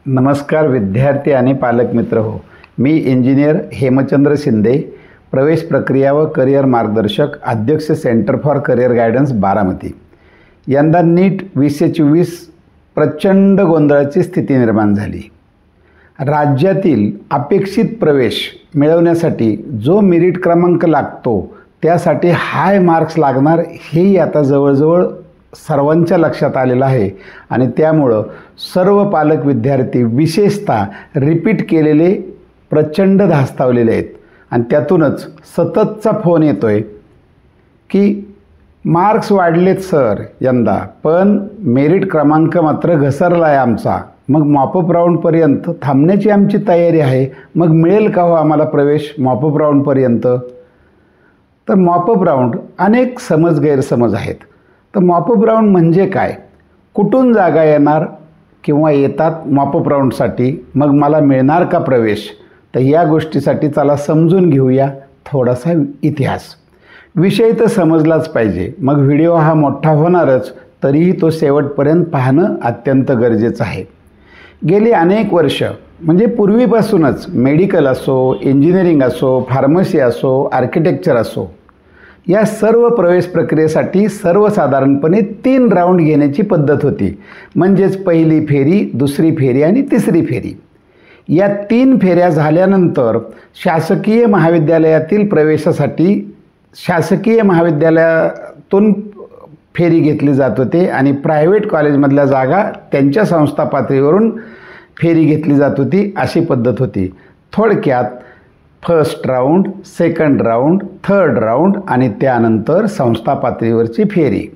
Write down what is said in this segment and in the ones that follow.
नमस्कार विद्यार्थी आणि पालक मित्र हो. मी इंजिनियर हेमचंद्र शिंदे, प्रवेश प्रक्रिया व करिअर मार्गदर्शक, अध्यक्ष centre for career guidance Baramati. यंदा नीट 2024 प्रचंड गोंधळाची स्थिती निर्माण झाली. राज्यातील अपेक्षित प्रवेश मिळवण्यासाठी जो मेरिट क्रमांक लागतो त्यासाठी हाय मार्क्स लागणार हेही आता जवळजवळ सर्वांच्या लक्षात आलेलं आहे आणि त्यामुळं सर्व पालक विद्यार्थी विशेषतः रिपीट केलेले प्रचंड धास्तावलेले आहेत. आणि त्यातूनच सततचा फोन येतो आहे की मार्क्स वाढलेत सर यंदा, पण मेरिट क्रमांक मात्र घसरला आहे आमचा. मग मॉपअप राऊंडपर्यंत थांबण्याची आमची तयारी आहे, मग मिळेल का हो आम्हाला प्रवेश मॉपअप राऊंडपर्यंत? तर मॉपअप राऊंड अनेक गैरसमज आहेत. तर मॉपअप राऊंड म्हणजे काय, कुठून जागा येणार किंवा येतात मॉपअप राऊंडसाठी, मग मला मिळणार का प्रवेश? तर या गोष्टीसाठी चला समजून घेऊया थोडासा इतिहास. विषय तर समजलाच पाहिजे, मग व्हिडिओ हा मोठा होणारच, तरीही तो शेवटपर्यंत पाहणं अत्यंत गरजेचं आहे. गेली अनेक वर्ष म्हणजे पूर्वीपासूनच मेडिकल असो, इंजिनिअरिंग असो, फार्मसी असो, आर्किटेक्चर असो, या सर्व प्रवेश प्रक्रियेसाठी सर्वसाधारणपणे 3 राऊंड घेण्याची पद्धत होती. म्हणजेच पहिली फेरी, दुसरी फेरी आणि तिसरी फेरी. या 3 फेऱ्या झाल्यानंतर शासकीय महाविद्यालयातील प्रवेशासाठी शासकीय महाविद्यालयातून फेरी घेतली जात होते आणि प्रायव्हेट कॉलेजमधल्या जागा त्यांच्या संस्था पातळीवरून फेरी घेतली जात होती. अशी पद्धत होती. थोडक्यात first round, second round, third round आणि त्यानंतर संस्था पातळीवरची फेरी.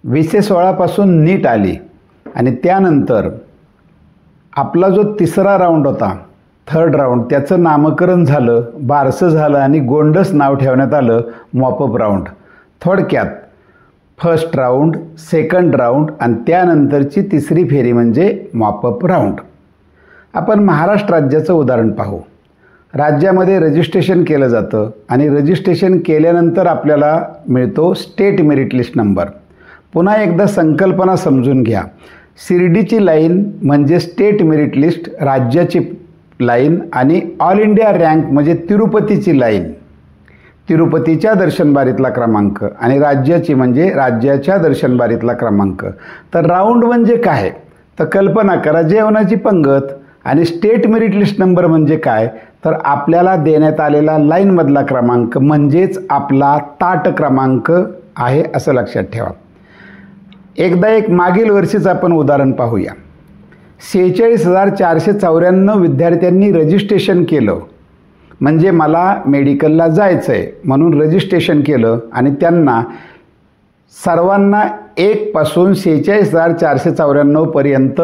2016 पासून नीट आली आणि त्यानंतर आपला जो तिसरा राऊंड होता, थर्ड राऊंड, त्याचं नामकरण झालं, बारसं झालं आणि गोंडस नाव ठेवण्यात आलं मॉपअप राऊंड. थोडक्यात फर्स्ट राऊंड, सेकंड राऊंड आणि त्यानंतरची तिसरी फेरी म्हणजे मॉपअप राऊंड. आपण महाराष्ट्र राज्याचं उदाहरण पाहू. राज्यामध्ये रजिस्ट्रेशन केलं जातं आणि रजिस्ट्रेशन केल्यानंतर आपल्याला मिळतो स्टेट मेरिट लिस्ट नंबर. पुन्हा एकदा संकल्पना समजून घ्या. शिर्डीची लाईन म्हणजे स्टेट मेरिट लिस्ट, राज्याची लाईन, आणि ऑल इंडिया रँक म्हणजे तिरुपतीची लाईन, तिरुपतीच्या दर्शनबारीतला क्रमांक, आणि राज्याची म्हणजे राज्याच्या दर्शनबारीतला क्रमांक. तर राऊंड म्हणजे काय, तर कल्पना करा जेवणाची पंगत. आणि स्टेट मेरिट लिस्ट नंबर म्हणजे काय, तर आपल्याला देण्यात आलेला लाईनमधला क्रमांक म्हणजेच आपला ताट क्रमांक आहे असं लक्षात ठेवा. एकदा एक मागील वर्षीचं आपण उदाहरण पाहूया. 46,494 विद्यार्थ्यांनी रजिस्ट्रेशन केलं. म्हणजे मला मेडिकलला जायचं आहे म्हणून रजिस्ट्रेशन केलं आणि त्यांना सर्वांना 1 पासून 46,494 पर्यंत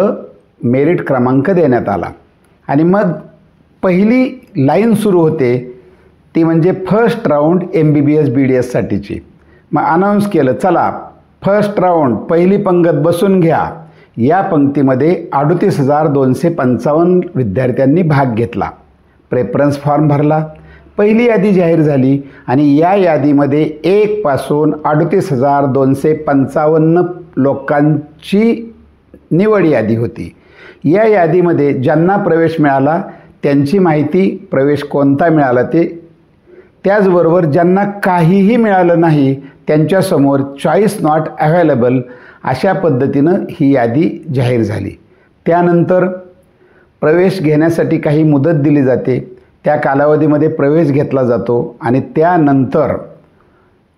मेरिट क्रमांक देण्यात आला. आणि मग पहिली लाईन सुरू होते, ती म्हणजे फर्स्ट राऊंड MBBS BDS साठीची. मग अनाऊन्स केलं, चला फर्स्ट राऊंड पहिली पंगत बसून घ्या. या पंक्तीमध्ये 38,255 विद्यार्थ्यांनी भाग घेतला. प्रेफरन्स फॉर्म भरला. पहिली यादी जाहीर झाली आणि या यादीमध्ये 1 पासून 38,255 लोकांची निवड यादी होती. या यादीमध्ये ज्यांना प्रवेश मिळाला त्यांची माहिती, प्रवेश कोणता मिळाला ते, त्याचबरोबर ज्यांना काहीही मिळालं नाही त्यांच्यासमोर चॉईस नॉट अवेलेबल अशा पद्धतीनं ही यादी जाहीर झाली. त्यानंतर प्रवेश घेण्यासाठी काही मुदत दिली जाते. त्या कालावधीमध्ये प्रवेश घेतला जातो आणि त्यानंतर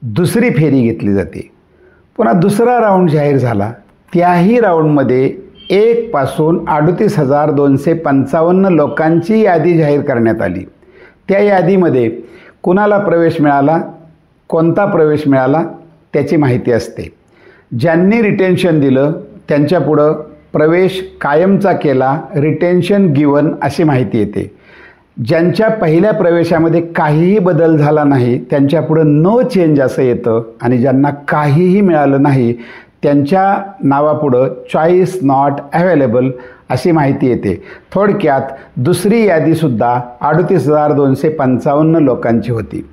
दुसरी फेरी घेतली जाते. पुन्हा दुसरा राऊंड जाहीर झाला. त्याही राऊंडमध्ये 1 पासून 38,255 लोकांची यादी जाहीर करण्यात आली. त्या यादीमध्ये कुणाला प्रवेश मिळाला, कोणता प्रवेश मिळाला त्याची माहिती असते. ज्यांनी रिटेन्शन दिलं त्यांच्यापुढं प्रवेश कायमचा केला, रिटेन्शन गिवन अशी माहिती येते. ज्यांच्या पहिल्या प्रवेशामध्ये काहीही बदल झाला नाही त्यांच्यापुढं नो चेंज असं येतं आणि ज्यांना काहीही मिळालं नाही त्यांच्या नावापुढं चॉईस नॉट अवेलेबल अशी माहिती येते. थोडक्यात दुसरी यादीसुद्धा 38,255 लोकांची होती.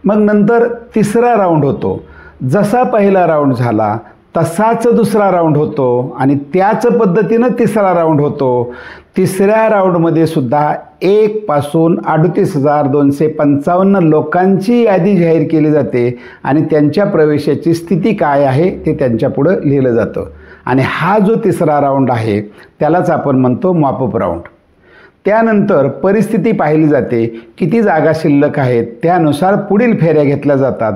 मग नंतर तिसरा राऊंड होतो. जसा पहिला राऊंड झाला तसाच दुसरा राऊंड होतो आणि त्याच पद्धतीनं तिसरा राऊंड होतो. तिसऱ्या राऊंडमध्ये सुद्धा 1 पासून 38,255 लोकांची यादी जाहीर केली जाते आणि त्यांच्या प्रवेशाची स्थिती काय आहे ते त्यांच्यापुढं लिहिलं जातं. आणि हा जो तिसरा राऊंड आहे त्यालाच आपण म्हणतो मॉपअप राऊंड. त्यानंतर परिस्थिती पाहिली जाते, किती जागा शिल्लक आहेत, त्यानुसार पुढील फेऱ्या घेतल्या जातात.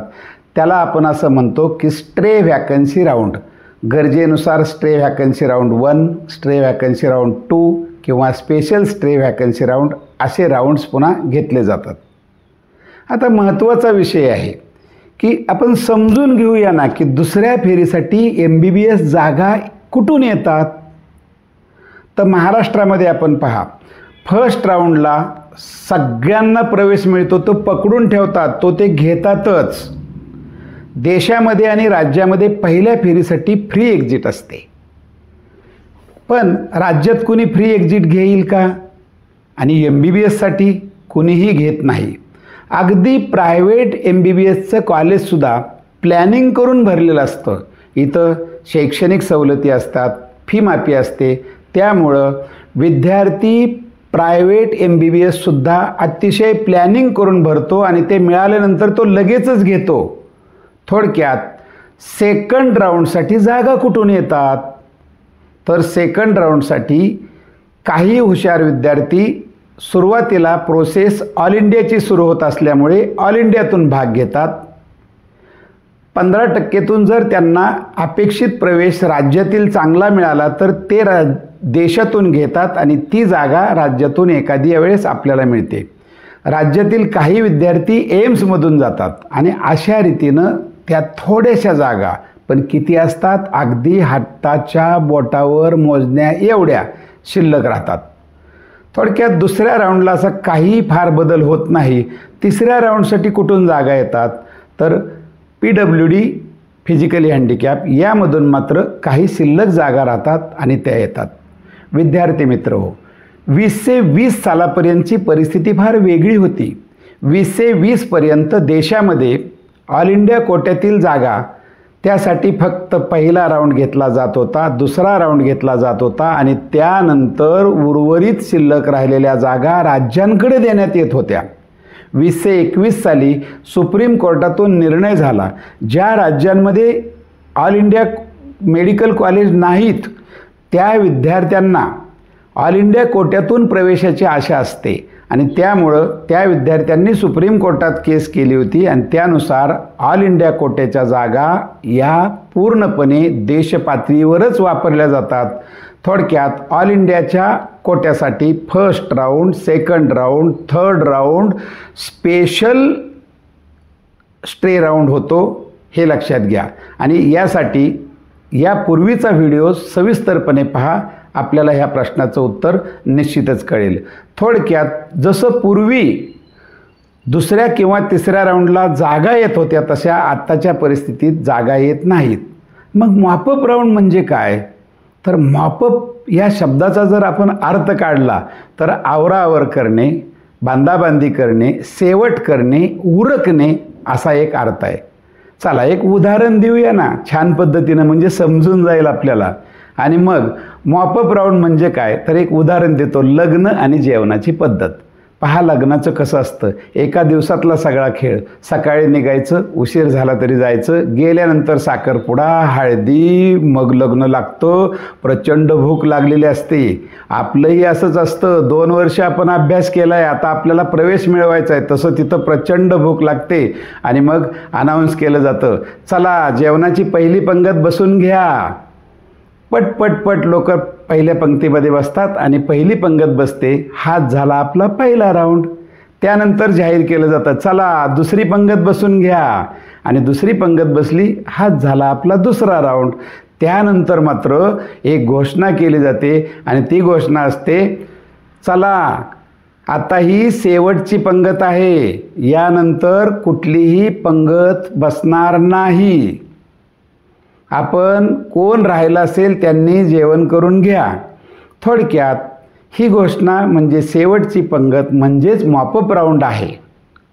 त्याला आपण असं म्हणतो की स्ट्रे व्हॅकन्सी राऊंड. गरजेनुसार stray vacancy round 1, stray vacancy round 2 किंवा स्पेशल स्ट्रे व्हॅकन्सी राऊंड असे राऊंड्स पुन्हा घेतले जातात. आता महत्त्वाचा विषय आहे की आपण समजून घेऊया ना की दुसऱ्या फेरीसाठी MBBS जागा कुठून येतात. तर महाराष्ट्रामध्ये आपण पहा, फर्स्ट राऊंडला सगळ्यांना प्रवेश मिळतो, तो पकडून ठेवतात, तो ते घेतातच. देशामध्ये आणि राज्यामध्ये पहिल्या फेरीसाठी फ्री एक्झिट असते. पण राज्यात कुणी फ्री एक्झिट घेईल का? आणि MBBSसाठी कुणीही घेत नाही. अगदी प्रायव्हेट MBBSचं कॉलेजसुद्धा प्लॅनिंग करून भरलेलं असतं. इथं शैक्षणिक सवलती असतात, फी माफी असते. त्यामुळं विद्यार्थी प्रायव्हेट MBBSसुद्धा अतिशय प्लॅनिंग करून भरतो आणि ते मिळाल्यानंतर तो लगेचच घेतो. थोडक्यात सेकंड राऊंडसाठी जागा कुठून येतात? तर सेकंड राऊंडसाठी काही हुशार विद्यार्थी सुरुवातीला प्रोसेस ऑल इंडियाची सुरू होत असल्यामुळे ऑल इंडियातून भाग घेतात. 15% जर त्यांना अपेक्षित प्रवेश राज्यातील चांगला मिळाला तर ते देशातून घेतात आणि ती जागा राज्यातून एखादी वेळेस आपल्याला मिळते. राज्यातील काही विद्यार्थी एम्समधून जातात आणि अशा रीतीनं त्या थोड्याशा जागा, पण किती असतात, अगदी हाताच्या बोटावर मोजण्या एवढ्या शिल्लक राहतात. थोडक्यात दुसऱ्या राऊंडला असा काही फार बदल होत नाही. तिसऱ्या राऊंडसाठी कुठून जागा येतात? तर PWD, फिजिकली हँडिकॅप, यामधून मात्र काही शिल्लक जागा राहतात आणि त्या येतात. विद्यार्थी मित्र हो, 2020 सालापर्यंतची परिस्थिती फार वेगळी होती. 2020 पर्यंत देशामध्ये ऑल इंडिया कोट्यातील जागा त्यासाठी फक्त पहिला राऊंड घेतला जात होता, दुसरा राऊंड घेतला जात होता आणि त्यानंतर उर्वरित शिल्लक राहिलेल्या जागा राज्यांकडे देण्यात येत होत्या. 2021 साली सुप्रीम कोर्टातून निर्णय झाला, ज्या राज्यांमध्ये ऑल इंडिया मेडिकल कॉलेज नाहीत त्या विद्यार्थ्यांना ऑल इंडिया कोट्यातून प्रवेशाची आशा असते आणि त्यामुळं त्या विद्यार्थ्यांनी सुप्रीम कोर्टात केस केली होती आणि त्यानुसार ऑल इंडिया कोट्याच्या जागा या पूर्णपणे देशपातळीवरच वापरल्या जातात. थोडक्यात ऑल इंडियाच्या कोट्यासाठी first round, second round, third round, special stray round होतो, हे लक्षात घ्या. आणि यासाठी यापूर्वीचा व्हिडिओ सविस्तरपणे पहा, आपल्याला ह्या प्रश्नाचं उत्तर निश्चितच कळेल. थोडक्यात जसं पूर्वी दुसऱ्या किंवा तिसऱ्या राऊंडला जागा येत होत्या तशा आत्ताच्या परिस्थितीत जागा येत नाहीत. मग मॉपअप राऊंड म्हणजे काय? तर मॉपअप या शब्दाचा जर आपण अर्थ काढला तर आवराआवर करणे, बांधाबांधी करणे, सेवट करणे, उरकणे असा एक अर्थ आहे. चला एक उदाहरण देऊया ना छान पद्धतीनं, म्हणजे समजून जाईल आपल्याला. आणि मग मॉपअप राऊंड म्हणजे काय तर एक उदाहरण देतो, लग्न आणि जेवणाची पद्धत. पहा लग्नाचं कसं असतं, एका दिवसातला सगळा खेळ. सकाळी निघायचं, उशीर झाला तरी जायचं, गेल्यानंतर साखरपुडा, हळदी, मग लग्न लागतं, प्रचंड भूक लागलेली असते. आपलंही असंच असतं, 2 वर्ष आपण अभ्यास केला आहे, आता आपल्याला प्रवेश मिळवायचा आहे, तसं तिथं प्रचंड भूक लागते आणि मग अनाऊन्स केलं जातं, चला जेवणाची पहिली पंगत बसून घ्या. पट लोक पहिल्या पंक्तीमध्ये बसतात आणि पहिली पंगत बसते. हाच झाला आपला पहिला राऊंड. त्यानंतर जाहीर केलं जातं, चला दुसरी पंगत बसून घ्या, आणि दुसरी पंगत बसली, हाच झाला आपला दुसरा राऊंड. त्यानंतर मात्र एक घोषणा केली जाते आणि ती घोषणा असते, चला आता ही शेवटची पंगत आहे, यानंतर कुठलीही पंगत बसणार नाही. आपण कोण राहिलं असेल त्यांनी जेवण करून घ्या. थोडक्यात ही घोषणा म्हणजे शेवटची पंगत म्हणजेच मॉपअप राऊंड आहे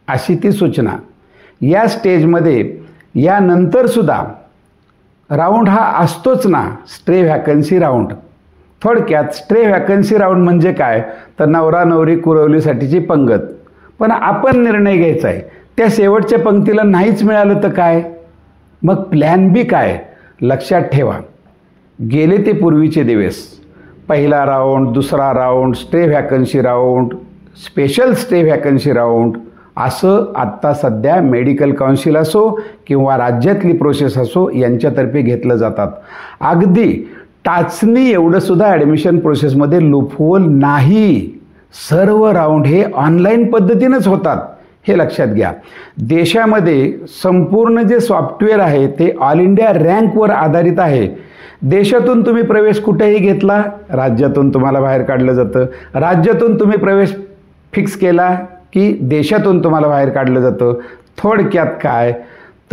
अशी ती सूचना. या स्टेजमध्ये यानंतरसुद्धा राऊंड हा असतोच ना, स्ट्रे व्हॅकन्सी राऊंड. थोडक्यात स्ट्रे व्हॅकन्सी राऊंड म्हणजे काय, तर नवरा नवरी कुरवलीसाठीची पंगत. पण आपण निर्णय घ्यायचा आहे, त्या शेवटच्या पंक्तीला नाहीच मिळालं तर काय, मग प्लॅन बी काय. लक्षात ठेवा, गेले ते पूर्वीचे दिवस. पहिला राऊंड, दुसरा round, stray vacancy round, special stray vacancy round, असं आत्ता सध्या मेडिकल काउन्सिल असो किंवा राज्यातली प्रोसेस असो यांच्यातर्फे घेतलं जातात. अगदी टाचणी एवढंसुद्धा ॲडमिशन प्रोसेसमध्ये लूपहोल नाही. सर्व राऊंड हे ऑनलाईन पद्धतीनंच होतात, हे लक्षात घ्या. देशामध्ये संपूर्ण जे सॉफ्टवेअर आहे ते ऑल इंडिया रँकवर आधारित आहे. देशातून तुम्ही प्रवेश कुठेही घेतला, राज्यातून तुम्हाला बाहेर काढलं जातं. राज्यातून तुम्ही प्रवेश फिक्स केला की देशातून तुम्हाला बाहेर काढलं जातं. थोडक्यात काय,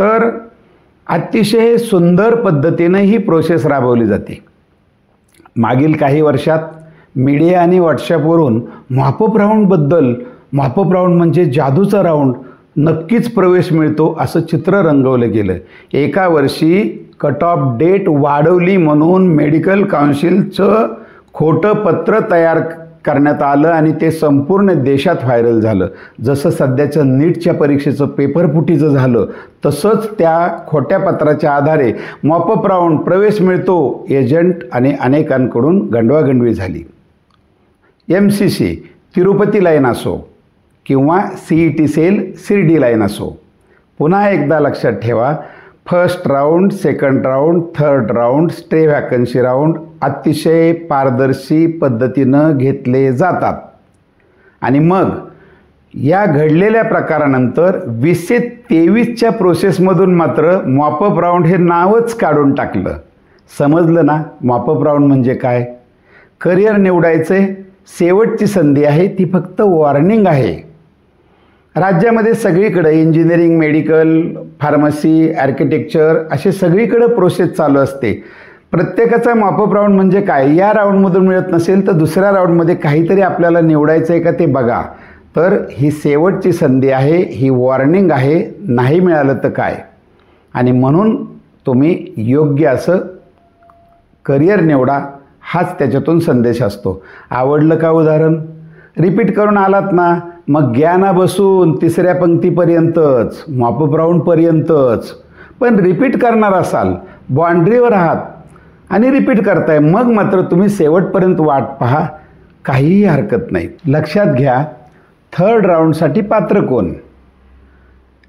तर अतिशय सुंदर पद्धतीनं ही प्रोसेस राबवली जाते. मागील काही वर्षात मीडिया आणि व्हॉट्सॲपवरून मॉपअप राऊंडबद्दल, मॉपअप राऊंड म्हणजे जादूचा राऊंड, नक्कीच प्रवेश मिळतो असं चित्र रंगवलं गेलं. एका वर्षी कट ऑफ डेट वाढवली म्हणून मेडिकल काउन्सिलचं खोटं पत्र तयार करण्यात आलं आणि ते संपूर्ण देशात व्हायरल झालं. जसं सध्याचं नीटच्या परीक्षेचं पेपरफुटीचं झालं, तसंच त्या खोट्या पत्राच्या आधारे मॉपअप राऊंड प्रवेश मिळतो एजंट आणि अनेकांकडून गंडवागंडवी झाली. MCC तिरुपती लाईन असो किंवा CET सेल शिर्डी लाईन असो, पुन्हा एकदा लक्षात ठेवा, first round, second round, third round, stray vacancy round अतिशय पारदर्शी पद्धतीनं घेतले जातात. आणि मग या घडलेल्या प्रकारानंतर 2023च्या प्रोसेसमधून मात्र मॉपअप राऊंड हे नावच काढून टाकलं. समजलं ना, मॉपअप राऊंड म्हणजे काय. करिअर निवडायचे, शेवटची संधी आहे, ती फक्त वॉर्निंग आहे. राज्यामध्ये सगळीकडे इंजिनिअरिंग, मेडिकल, फार्मसी, आर्किटेक्चर असे सगळीकडे प्रोसेस चालू असते. प्रत्येकाचा मॉपअप राऊंड म्हणजे काय, या राऊंडमधून मिळत नसेल तर दुसऱ्या राऊंडमध्ये काहीतरी आपल्याला निवडायचं आहे का ते बघा. तर ही शेवटची संधी आहे, ही वॉर्निंग आहे, नाही मिळालं तर काय. आणि म्हणून तुम्ही योग्य असं करिअर निवडा, हाच त्याच्यातून संदेश असतो. आवडलं का उदाहरण, रिपीट करून आलात ना, मग घ्या ना बसून तिसऱ्या पंक्तीपर्यंतच, मॉपअप राऊंडपर्यंतच. पण रिपीट करणार असाल, बाउंड्रीवर आहात आणि रिपीट करताय, मग मात्र तुम्ही शेवटपर्यंत वाट पहा, काहीही हरकत नाही. लक्षात घ्या, थर्ड राऊंडसाठी पात्र कोण,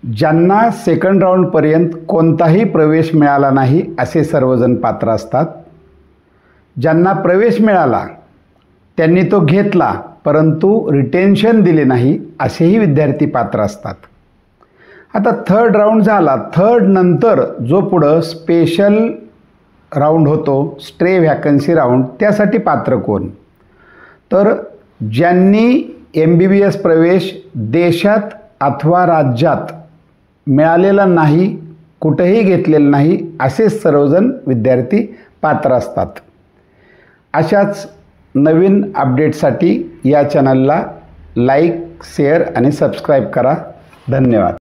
ज्यांना सेकंड राऊंडपर्यंत कोणताही प्रवेश मिळाला नाही असे सर्वजण पात्र असतात. ज्यांना प्रवेश मिळाला त्यांनी तो घेतला परंतु रिटेन्शन दिले नाही असेही विद्यार्थी पात्र असतात. आता थर्ड राऊंड झाला, थर्ड नंतर जो पुढं स्पेशल राऊंड होतो, स्ट्रे व्हॅकन्सी राऊंड, त्यासाठी पात्र कोण, तर ज्यांनी MBBS प्रवेश देशात अथवा राज्यात मिळालेला नाही, कुठेही घेतलेला नाही असे सर्वजण विद्यार्थी पात्र असतात. अशाच नवीन अपडेटसाठी या चॅनलला लाईक, शेअर आणि सबस्क्राईब करा. धन्यवाद.